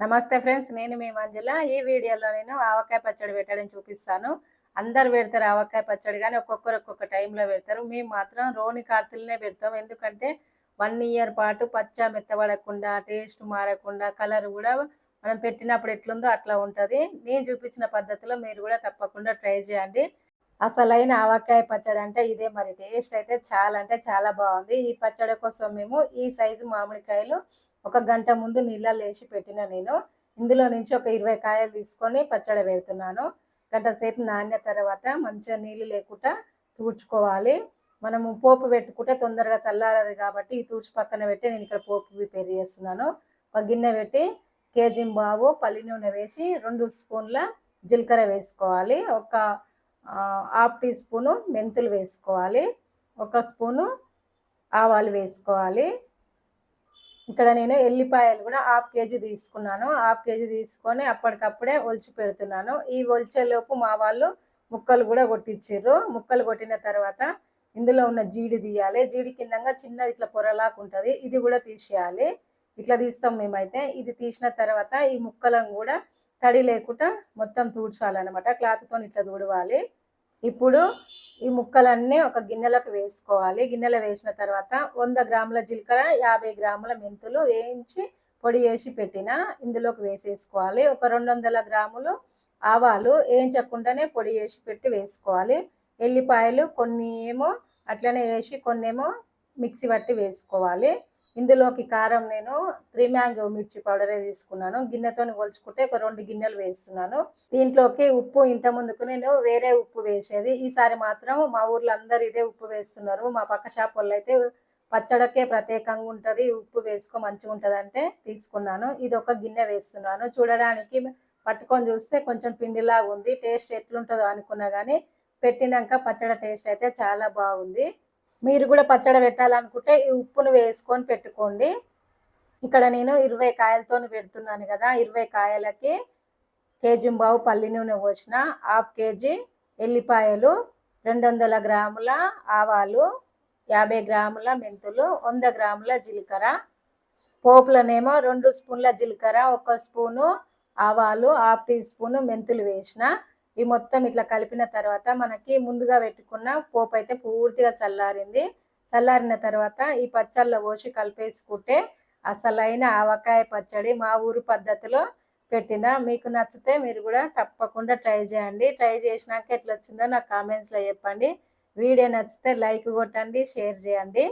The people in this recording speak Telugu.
నమస్తే ఫ్రెండ్స్, నేను మీ మంజుల. ఈ వీడియోలో నేను ఆవకాయ పచ్చడి పెట్టడం చూపిస్తాను. అందరు పెడతారు ఆవకాయ పచ్చడి, కానీ ఒక్కొక్కరు ఒక్కొక్క టైంలో పెడతారు. మేము మాత్రం రోని కార్తెలనే పెడతాం. ఎందుకంటే 1 ఇయర్ పాటు పచ్చ మెత్తబడకుండా, టేస్ట్ మారకుండా, కలర్ కూడా మనం పెట్టినప్పుడు ఎట్లుందో అట్లా ఉంటుంది. నేను చూపించిన పద్ధతిలో మీరు కూడా తప్పకుండా ట్రై చేయండి. అసలైన ఆవకాయ పచ్చడి అంటే ఇదే. మరి టేస్ట్ అయితే చాలా అంటే చాలా బాగుంది. ఈ పచ్చడి కోసం మేము ఈ సైజు మామిడికాయలు ఒక గంట ముందు నీళ్ళల్లో వేసి పెట్టిన నేను. ఇందులో నుంచి ఒక 20 కాయలు తీసుకొని పచ్చడి పెడుతున్నాను. గంట సేపు నానిన తర్వాత మంచిగా నీళ్ళు లేకుండా తూడ్చుకోవాలి. మనము పోపు పెట్టుకుంటే తొందరగా చల్లారదు కాబట్టి ఈ తూడ్చి పక్కన పెట్టి నేను ఇక్కడ పోపు ప్రిపేర్ చేస్తున్నాను. ఒక గిన్నె పెట్టి కేజీ పల్లి నూనె వేసి 2 స్పూన్ల జీలకర్ర వేసుకోవాలి. ఒక హాఫ్ టీ స్పూను మెంతులు వేసుకోవాలి. 1 స్పూను ఆవాలు వేసుకోవాలి. ఇక్కడ నేను ఎల్లిపాయలు కూడా హాఫ్ కేజీ తీసుకున్నాను. హాఫ్ కేజీ తీసుకొని అప్పటికప్పుడే ఒలిచి పెడుతున్నాను. ఈ ఒలిచేలోపు మా వాళ్ళు ముక్కలు కూడా కొట్టించారు. ముక్కలు కొట్టిన తర్వాత ఇందులో ఉన్న జీడి తీయాలి. జీడి కిందంగా చిన్నది ఇట్లా పొరలాగా ఉంటుంది, ఇది కూడా తీసేయాలి. ఇట్లా తీస్తాం మేమైతే. ఇది తీసిన తర్వాత ఈ ముక్కలను కూడా తడి లేకుండా మొత్తం తూడ్చాలన్నమాట. క్లాత్తో ఇట్లా తుడవాలి. ఇప్పుడు ఈ ముక్కలన్నీ ఒక గిన్నెలోకి వేసుకోవాలి. గిన్నెలో వేసిన తర్వాత 100 గ్రాముల జీలకర్ర, 50 గ్రాముల మెంతులు వేయించి పొడి వేసి పెట్టిన ఇందులోకి వేసేసుకోవాలి. ఒక 200 గ్రాములు ఆవాలు వేయించకుండానే పొడి వేసి పెట్టి వేసుకోవాలి. ఎల్లిపాయలు కొన్ని ఏమో అట్లనే వేసి కొన్ని ఏమో మిక్సీ పట్టి వేసుకోవాలి. ఇందులోకి కారం నేను 3 మ్యాంగో మిర్చి పౌడరే తీసుకున్నాను. గిన్నెతో కొలుచుకుంటే ఒక 2 గిన్నెలు వేస్తున్నాను. దీంట్లోకి ఉప్పు ఇంత ముందుకు నేను వేరే ఉప్పు వేసేది, ఈసారి మాత్రం మా ఊర్లో అందరు ఇదే ఉప్పు వేస్తున్నారు. మా పక్క షాప్ వాళ్ళు అయితే పచ్చడికే ప్రత్యేకంగా ఉంటుంది, ఉప్పు వేసుకో మంచిగా ఉంటుంది అంటే తీసుకున్నాను. ఇది ఒక గిన్నె వేస్తున్నాను. చూడడానికి పట్టుకొని చూస్తే కొంచెం పిండిలాగా ఉంది. టేస్ట్ ఎట్లుంటుందో అనుకున్నా కానీ పెట్టినాక పచ్చడి టేస్ట్ అయితే చాలా బాగుంది. మీరు కూడా పచ్చడి పెట్టాలనుకుంటే ఈ ఉప్పును వేసుకొని పెట్టుకోండి. ఇక్కడ నేను 20 కాయలతో పెడుతున్నాను కదా. 20 కాయలకి కేజీ పల్లి నూనె పోసిన, హాఫ్ కేజీ ఎల్లిపాయలు, 200 గ్రాముల ఆవాలు, 50 గ్రాముల మెంతులు, 100 గ్రాముల జీలకర్ర. పోపులనేమో 2 స్పూన్ల జీలకర్ర, 1 స్పూను ఆవాలు, హాఫ్ టీ స్పూను మెంతులు వేసిన. ఈ మొత్తం ఇట్లా కలిపిన తర్వాత మనకి ముందుగా పెట్టుకున్న పోపు అయితే పూర్తిగా చల్లారింది. చల్లారిన తర్వాత ఈ పచ్చళ్ళలో పోసి కలిపేసుకుంటే అసలైన ఆవకాయ పచ్చడి మా ఊరు పద్ధతిలో పెట్టిన. మీకు నచ్చితే మీరు కూడా తప్పకుండా ట్రై చేయండి. ట్రై చేసినాక ఎట్లా వచ్చిందో నాకు కామెంట్స్లో చెప్పండి. వీడియో నచ్చితే లైక్ కొట్టండి, షేర్ చేయండి.